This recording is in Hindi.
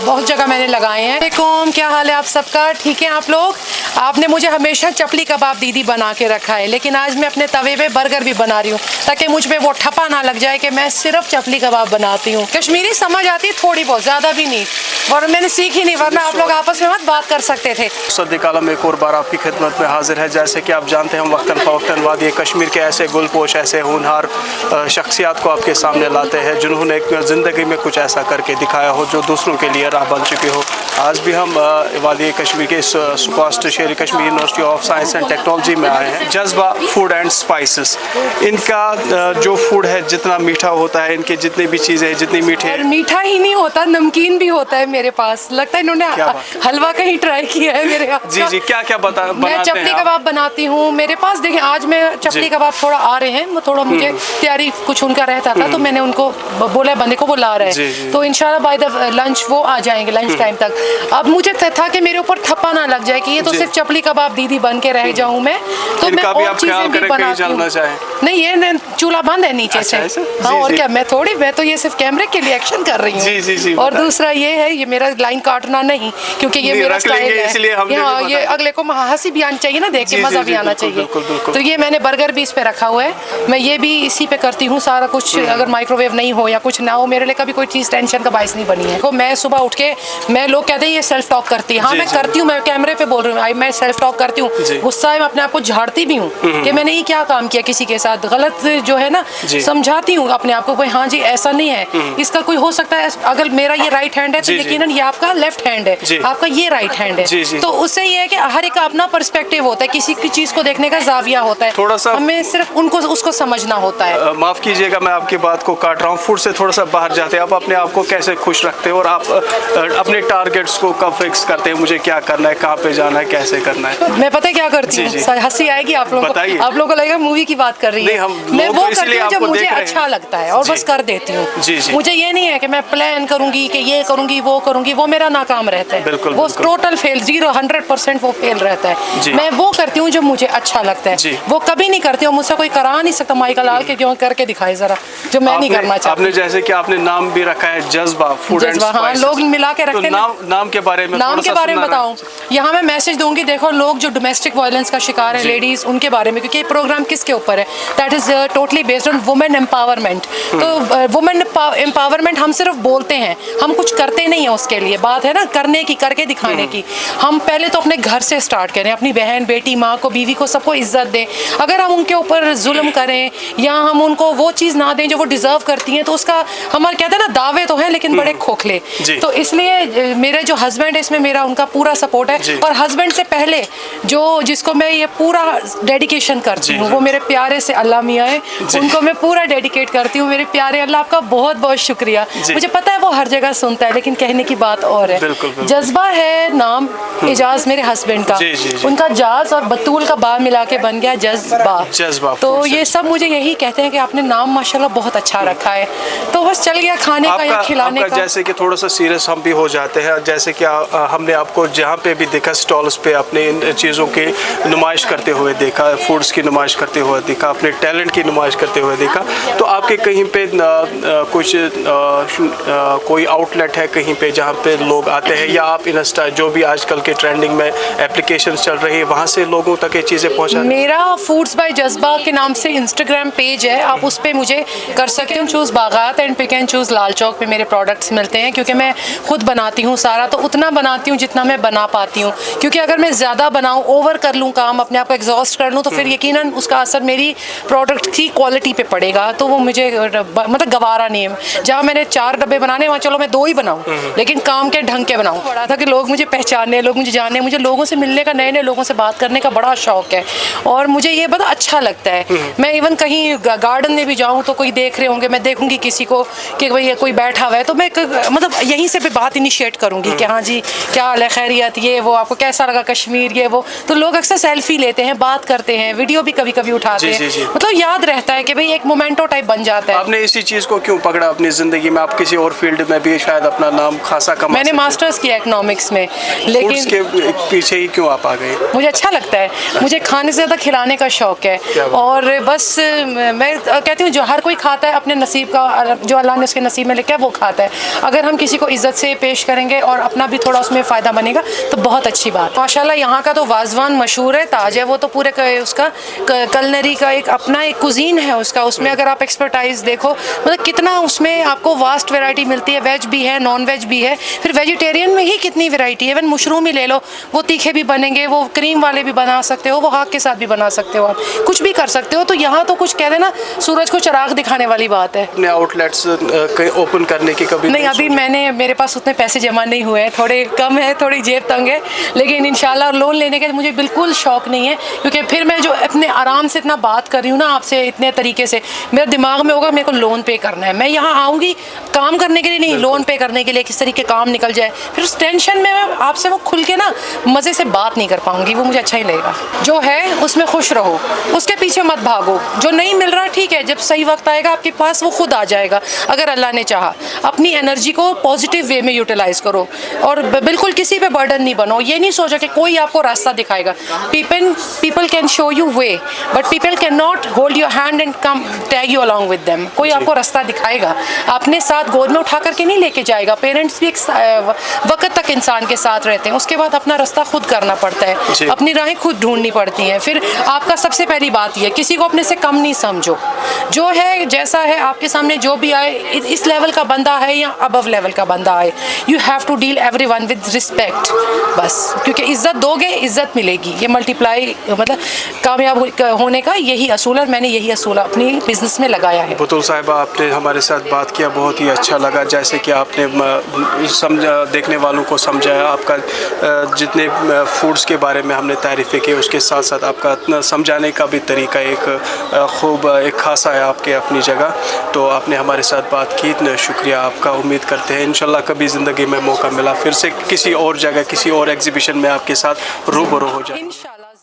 बहुत जगह मैंने लगाए हैं। वालेकुम, क्या हाल है आप सबका? ठीक है आप लोग? आपने मुझे हमेशा चपली कबाब दीदी बना के रखा है, लेकिन आज मैं अपने तवे पे बर्गर भी बना रही हूँ ताकि मुझ पे वो ठप्पा ना लग जाए कि मैं सिर्फ चपली कबाब बनाती हूँ। कश्मीरी समझ आती है थोड़ी बहुत, ज़्यादा भी नहीं, और मैंने सीखी नहीं, वरना आप लोग आपस में मत बात कर सकते थे। सद्दीक़ आलम एक और बार आपकी खिदमत में हाजिर है। जैसे कि आप जानते हैं, हम वक्तन फ़वक्तन वादी कश्मीर के ऐसे गुलपोश, ऐसे होनहार शख्सियात को आपके सामने लाते हैं जिन्होंने ज़िंदगी में कुछ ऐसा करके दिखाया हो जो दूसरों के लिए राह बन चुकी हो। आज भी हम वादी कश्मीर के सुकास्ट शेर Kashmir university of science and technology में आए हैं। जज्बा फूड एंड स्पाइसेस, इनका जो फूड है जितना मीठा होता है, इनकी जितनी भी चीज़ें हैं जितनी मीठी है, मीठा ही नहीं होता, नमकीन भी होता है मेरे पास। लगता है इन्होंने हलवा कहीं ट्राई किया है मेरे हाथ। जी जी, क्या क्या मैं चपली कबाब बनाती हूँ मेरे पास। देखिए आज मैं चपली कबाब थोड़ा आ रहे हैं, वो थोड़ा मुझे तैयारी कुछ उनका रहता था, तो मैंने उनको बोला बंदे को वो ला रहे हैं, तो इंशाल्लाह बाय द लंच वो आ जाएंगे, लंच टाइम तक। अब मुझे था कि मेरे ऊपर थप्पा ना लग जाए कि ये तो सिर्फ चपली कबाब दीदी बन के रह जाऊँ मैं, तो मैं और चीजें भी बनाती हूँ। नहीं, ये चूल्हा बंद है नीचे से। हाँ, और क्या, मैं तो ये सिर्फ कैमरे के लिए एक्शन कर रही हूँ। और दूसरा ये है, ये मेरा लाइन काटना नहीं, क्योंकि ये मेरा स्टाइल है। ये अगले को हंसी भी आनी चाहिए ना, देख के मजा भी आना चाहिए। तो ये मैंने बर्गर भी इस पे रखा हुआ है, मैं ये भी इसी पे करती हूँ सारा कुछ। अगर माइक्रोवेव नहीं हो या कुछ ना हो, मेरे लिए कभी कोई चीज टेंशन का बायस नहीं बनी है। तो मैं सुबह उठ के, मैं लोग कहते हैं ये सेल्फ टॉक करती है, हाँ मैं करती हूँ, मैं कैमरे पे बोल रही हूँ, मैं सेल्फ टॉक करती हूँ। गुस्सा है, मैं अपने आप को झाड़ती भी हूँ कि मैंने ये क्या काम किया किसी के साथ गलत, जो है ना, समझाती हूँ अपने आप को, भाई हाँ जी ऐसा नहीं है, इसका कोई हो सकता है, अगर मेरा ये राइट हैंड है तो यकीनन ये आपका लेफ्ट हैंड है, आपका ये राइट हैंड है। तो उससे ये है कि हर एक का अपना पर्सपेक्टिव होता है, किसी की चीज को देखने का जाविया होता है, थोड़ा सा हमें सिर्फ उनको उसको समझना होता है। माफ कीजिएगा मैं आपकी बात को काट रहा हूँ, फूड से थोड़ा सा बाहर जाते हैं। आप अपने आप को कैसे खुश रखते हो और आप अपने टारगेट्स को कब फिक्स करते हैं, मुझे क्या करना है, कहाँ पे जाना है, कैसे करना है? मैं पता है क्या करती हूँ, हंसी आएगी आप लोगों को, आप लोगों को लगेगा मूवी की बात कर रही है। मैं वो करती हूँ जब मुझे अच्छा लगता है और बस कर देती हूँ। मुझे ये नहीं है कि मैं प्लान करूंगी कि ये करूंगी वो मेरा नाकाम रहता है, वो टोटल फेल, 100% वो फेल रहता है। मैं वो करती हूँ जो मुझे अच्छा लगता है, वो कभी नहीं करती हूँ, मुझसे कोई करा नहीं सकता माइकल लाल के क्यों करके दिखाए जरा, जो मैं नहीं करना चाहती। आपने जैसे कि आपने नाम भी रखा है जज्बा फूड एंड स्पाइसेस, हाँ लोग मिला के रखते हैं। नाम के बारे में बताऊं, यहाँ मैं मैसेज दूंगी, देखो लोग जो डोमेस्टिक वायलेंस का शिकार है, लेडीज, उनके बारे में, क्योंकि ये प्रोग्राम किसके ऊपर है, that is totally based on women empowerment. तो वुमेन एम्पावरमेंट हम सिर्फ बोलते हैं, हम कुछ करते नहीं है उसके लिए, बात है ना करने की, करके दिखाने की। हम पहले तो अपने घर से स्टार्ट करें, अपनी बहन बेटी माँ को बीवी को सबको इज्जत दें। अगर हम उनके ऊपर जुल्म करें या हम उनको वो चीज़ ना दें जो वो डिजर्व करती हैं, तो उसका हमारे कहते हैं ना दावे तो हैं लेकिन बड़े खोखले। तो इसलिए मेरे जो हस्बैंड है इसमें मेरा उनका पूरा सपोर्ट है, और हस्बैंड से पहले जिसको मैं ये पूरा डेडिकेशन करती हूँ वो मेरे प्यारे से अल्लाह मियाँ है, उनको मैं पूरा डेडिकेट करती हूँ। मेरे प्यारे अल्लाह, आपका बहुत बहुत शुक्रिया। मुझे पता है वो हर जगह सुनता है, लेकिन कहने की बात और है। जज्बा है नाम, एजाज मेरे हस्बैंड का, उनका जाज और बतूल का बा मिला के बन गया जज्बा। तो ये सब मुझे यही कहते हैं कि आपने नाम माशाल्लाह बहुत अच्छा रखा है, तो बस चल गया खाने का या खिलाने का। जैसे कि थोड़ा सा सीरियस हम भी हो जाते हैं, जैसे कि हमने आपको जहाँ पे भी देखा स्टॉल्स पे अपने इन चीज़ों की नुमाइश करते हुए देखा, फूड्स की नुमाइश करते हुए देखा, अपने टैलेंट की नुमाइश करते हुए देखा, तो आपके कहीं पे कुछ कोई आउटलेट है कहीं पे जहाँ पे लोग आते हैं, या आप इंस्टा जो भी आजकल के ट्रेंडिंग में एप्लीकेशन चल रही है वहाँ से लोगों तक ये चीज़ें पहुँचा? मेरा फूड्स बाय जज्बा के नाम से इंस्टाग्राम पेज है, आप उस पर मुझे कर सकते हो चूज़ बागात and pick and choose Lal Chowk पे मेरे प्रोडक्ट्स मिलते हैं, क्योंकि मैं खुद बनाती हूँ सारा, तो उतना बनाती हूँ जितना मैं बना पाती हूँ, क्योंकि अगर मैं ज़्यादा बनाऊँ, ओवर कर लूँ काम, अपने आप को एग्जॉस्ट कर लूँ, तो फिर यकीनन उसका असर मेरी प्रोडक्ट की क्वालिटी पे पड़ेगा, तो वो मुझे मतलब गवारा नहीं है। जहाँ मैंने 4 डब्बे बनाने, वहाँ चलो मैं 2 ही बनाऊँ, लेकिन काम के ढंग के बनाऊँ। बड़ा था कि लोग मुझे पहचाने, लोग मुझे जाने, मुझे लोगों से मिलने का, नए नए लोगों से बात करने का बड़ा शौक है, और मुझे ये बड़ा अच्छा लगता है। मैं इवन कहीं गार्डन में भी जाऊँ तो कोई देख रहे होंगे, मैं देखूंगी किसी को कि भाई कोई बैठा हुआ है, तो मैं मतलब यहीं से भी बात इनिशिएट करूंगी कि हाँ जी क्या हाल है, खैरियत, ये वो, आपको कैसा लगा कश्मीर, ये वो। तो लोग अक्सर सेल्फी लेते हैं, बात करते हैं, वीडियो भी कभी कभी उठाते हैं, मतलब याद रहता है कि भाई एक मोमेंटो टाइप बन जाता है। आपने इसी चीज़ को क्यों पकड़ा अपनी ज़िंदगी में? आप किसी और फील्ड में भी शायद अपना नाम खासा कमा मैंने सकें। मास्टर्स किया इकोनॉमिक्स में, फूड्स लेकिन के पीछे ही क्यों आप आ गए? मुझे अच्छा लगता है, मुझे खाने से ज़्यादा खिलाने का शौक़ है। क्या बात। और बस मैं कहती हूँ जो हर कोई खाता है अपने नसीब का, जो अल्लाह ने उसके नसीब में लिखा है वो खाता है। अगर हम किसी को इज़्ज़त से पेश करेंगे और अपना भी थोड़ा उसमें फ़ायदा बनेगा तो बहुत अच्छी बात। माशाल्लाह यहाँ का तो वाज़वान मशहूर है, ताज है, वो तो पूरे उसका कलनरी का एक अपना एक कुजीन है उसका। उसमें अगर आप एक्सपर्टाइज देखो, मतलब कितना उसमें आपको वास्ट वैरायटी मिलती है, वेज भी है, नॉन वेज भी है, फिर वेजिटेरियन में ही कितनी वैरायटी है। इवन मशरूम ही ले लो, वो तीखे भी बनेंगे, वो क्रीम वाले भी बना सकते हो, वो हाक के साथ भी बना सकते हो, आप कुछ भी कर सकते हो। तो यहाँ तो कुछ कह देना सूरज को चिराग दिखाने वाली बात है। अपने आउटलेट्स ओपन करने की कभी नहीं, अभी मेरे पास उतने पैसे जमा नहीं हुए हैं, थोड़े कम है, थोड़ी जेब तंग है, लेकिन इंशाल्लाह लोन लेने के मुझे बिल्कुल शौक नहीं है, क्योंकि फिर मैं जो अपने आराम से इतना बात कर रही हूँ ना आपसे इतने तरीके से, मेरे दिमाग में होगा मेरे को लोन पे करना है। मैं यहाँ आऊँगी काम करने के लिए नहीं, लोन पे करने के लिए, किस तरीके काम निकल जाए। फिर उस टेंशन में मैं आपसे वो खुल के ना मज़े से बात नहीं कर पाऊँगी, वो मुझे अच्छा ही लगेगा। जो है उसमें खुश रहो, उसके पीछे मत भागो। जो नहीं मिल रहा ठीक है, जब सही वक्त आएगा आपके पास वो खुद आ जाएगा, अगर अल्लाह ने चाहा। अपनी एनर्जी को पॉजिटिव वे में यूटिलाइज करो और बिल्कुल किसी पे बर्डन नहीं बनो। ये नहीं सोचो कि कोई आपको रास्ता दिखाएगा। People can show you way, but people can not hold your hand and come tag you along with them. कोई आपको रास्ता दिखाएगा, अपने साथ गोद में उठा करके नहीं लेके जाएगा। पेरेंट्स भी एक वक्त तक इंसान के साथ रहते हैं, उसके बाद अपना रास्ता खुद करना पड़ता है, अपनी राहें खुद ढूंढनी पड़ती हैं। फिर आपका सबसे पहली बात यह, किसी को अपने से कम नहीं समझो। जो है जैसा है आपके सामने, जो भी आए, इस लेवल का बंदा है या अबव लेवल का बंदा आए, you have to deal everyone with respect, बस। क्योंकि इज्जत दोगे इज्जत मिलेगी। ये मल्टीप्लाई मतलब कामयाब होने का यही असूल है। मैंने यही असूल अपनी बिजनेस में लगाया है। बुतुल साहिबा, आपने हमारे साथ बात किया, बहुत ही अच्छा लगा। जैसे कि आपने देखने वालों को समझाया, आपका जितने फूड्स के बारे में हमने तारीफ़ें की, उसके साथ साथ आपका समझाने का भी तरीका एक खूब एक खासा है आपके अपनी जगह। तो आपने हमारे साथ बात की, इतना शुक्रिया आपका। उम्मीद करते हैं इंशाल्लाह कभी ज़िंदगी में मौका मिला फिर से किसी और जगह, किसी और एग्जीबिशन में आपके साथ रूबरू हो जाए। इंशाल्लाह।